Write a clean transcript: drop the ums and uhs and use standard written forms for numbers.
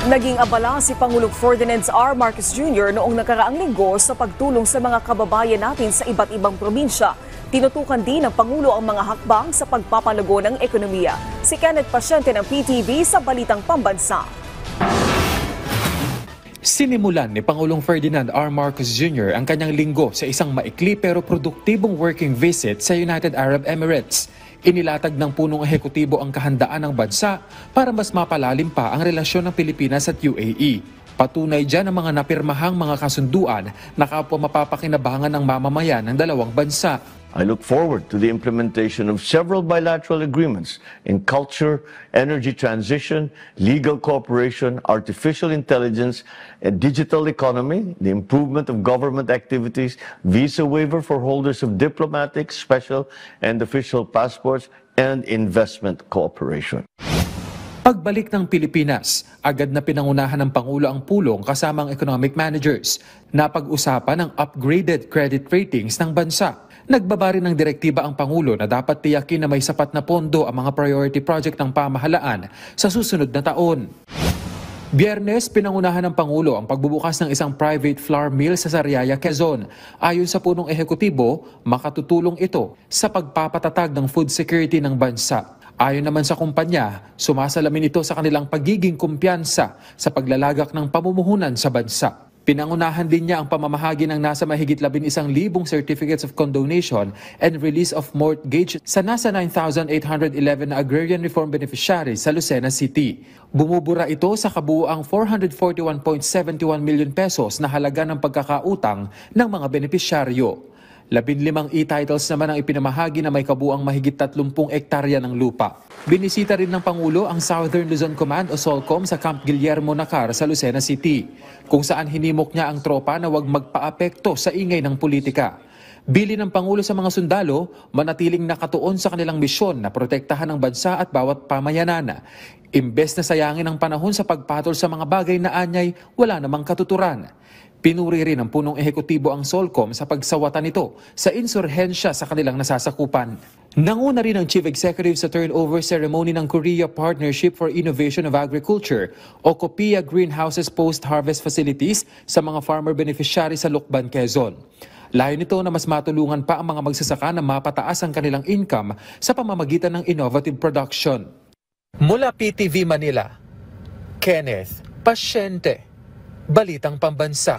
Naging abala si Pangulong Ferdinand R. Marcos Jr. noong nakaraang linggo sa pagtulong sa mga kababayan natin sa iba't ibang probinsya. Tinutukan din ng Pangulo ang mga hakbang sa pagpapalago ng ekonomiya. Si Kenneth Pasyente ng PTV sa Balitang Pambansa. Sinimulan ni Pangulong Ferdinand R. Marcos Jr. ang kanyang linggo sa isang maikli pero produktibong working visit sa United Arab Emirates. Inilatag ng punong ehekutibo ang kahandaan ng bansa para mas mapalalim pa ang relasyon ng Pilipinas at UAE. Patunay dyan ang mga napirmahang mga kasunduan na kapwa mapapakinabangan ng mamamayan ng dalawang bansa. I look forward to the implementation of several bilateral agreements in culture, energy transition, legal cooperation, artificial intelligence, a digital economy, the improvement of government activities, visa waiver for holders of diplomatic, special, and official passports, and investment cooperation. Pagbalik ng Pilipinas, agad na pinangunahan ng Pangulo ang pulong kasamang economic managers. Napag-usapan ang upgraded credit ratings ng bansa. Nagbaba rin ng direktiba ang Pangulo na dapat tiyakin na may sapat na pondo ang mga priority project ng pamahalaan sa susunod na taon. Biyernes, pinangunahan ng Pangulo ang pagbubukas ng isang private flour mill sa Sariaya, Quezon. Ayon sa punong ehekutibo, makatutulong ito sa pagpapatatag ng food security ng bansa. Ayon naman sa kumpanya, sumasalamin ito sa kanilang pagiging kumpiyansa sa paglalagak ng pamumuhunan sa bansa. Pinangunahan din niya ang pamamahagi ng nasa mahigit 11,000 certificates of condonation and release of mortgage sa nasa 9,811 na agrarian reform beneficiaries sa Lucena City. Bumubura ito sa kabuuang 441.71 million pesos na halaga ng pagkakautang ng mga benepisyaryo. 15 e-titles naman ang ipinamahagi na may kabuuang mahigit 30 hektarya ng lupa. Binisita rin ng Pangulo ang Southern Luzon Command o SOLCOM sa Camp Guillermo Nakar sa Lucena City, kung saan hinimok niya ang tropa na huwag magpaapekto sa ingay ng politika. Bili ng Pangulo sa mga sundalo, manatiling nakatuon sa kanilang misyon na protektahan ang bansa at bawat pamayanan. Imbes na sayangin ang panahon sa pagpatol sa mga bagay na anyay, wala namang katuturan. Pinuri rin ng punong ehekutibo ang SOLCOM sa pagsawatan nito sa insurhensya sa kanilang nasasakupan. Nanguna rin ang Chief Executive sa turnover ceremony ng Korea Partnership for Innovation of Agriculture o COPIA Greenhouses Post-Harvest Facilities sa mga farmer beneficiaries sa Lucban, Quezon. Layo nito na mas matulungan pa ang mga magsasaka na mapataas ang kanilang income sa pamamagitan ng innovative production. Mula PTV Manila, Kenneth Pasyente, Balitang Pambansa.